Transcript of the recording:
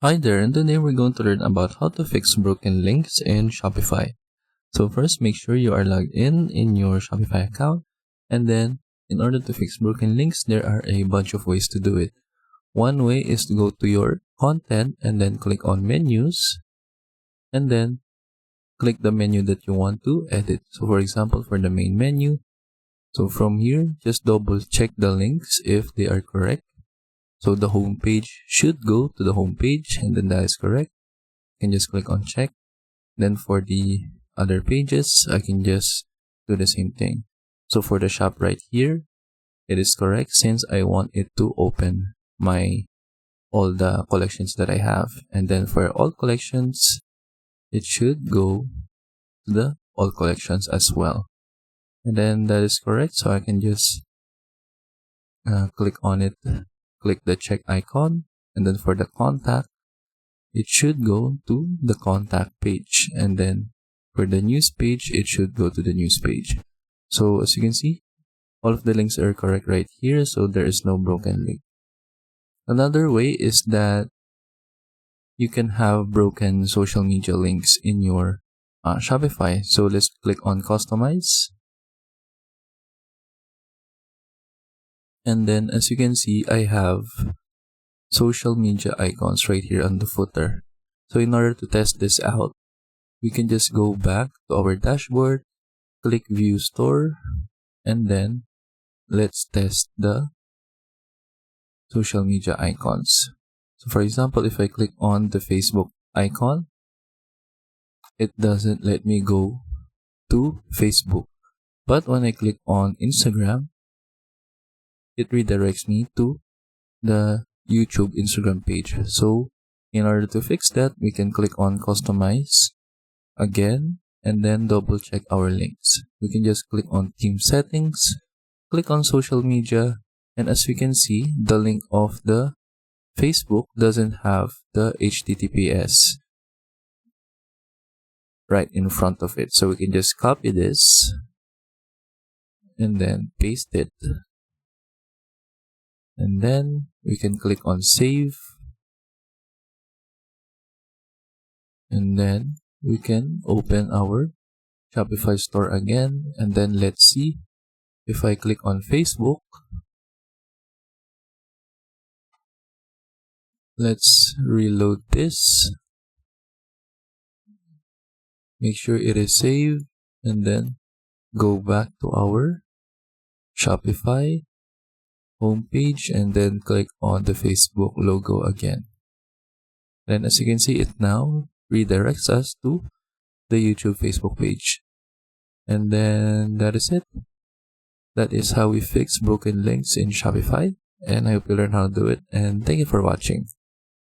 Hi there, and today we're going to learn about how to fix broken links in Shopify. So first, make sure you are logged in your Shopify account, and then in order to fix broken links, there are a bunch of ways to do it. One way is to go to your content and then click on menus, and then click the menu that you want to edit. So for example, for the main menu, so from here, just double check the links if they are correct. So the home page should go to the home page, and then that is correct. I can just click on check. Then for the other pages, I can just do the same thing. So for the shop right here, it is correct since I want it to open all the collections that I have. And then for all collections, it should go to the all collections as well. And then that is correct. So I can just click on it, click the check icon, and then for the contact, it should go to the contact page, and then for the news page, it should go to the news page. So as you can see, all of the links are correct right here, so there is no broken link. Another way is that you can have broken social media links in your Shopify. So let's click on customize. And then as you can see, I have social media icons right here on the footer. So in order to test this out, we can just go back to our dashboard, click view store, and then let's test the social media icons. So for example, if I click on the Facebook icon, it doesn't let me go to Facebook. But when I click on Instagram, it redirects me to the YouTube Instagram page. So in order to fix that, we can click on customize again and then double check our links. We can just click on team settings, click on social media, and as we can see, the link of the Facebook doesn't have the HTTPS right in front of it. So we can just copy this and then paste it. And then we can click on save. And then we can open our Shopify store again. And then let's see if I click on Facebook. Let's reload this. Make sure it is saved. And then go back to our Shopify homepage and then click on the Facebook logo again. Then as you can see, it now redirects us to the YouTube Facebook page. And then that is it. That is how we fix broken links in Shopify. And I hope you learn how to do it. And thank you for watching.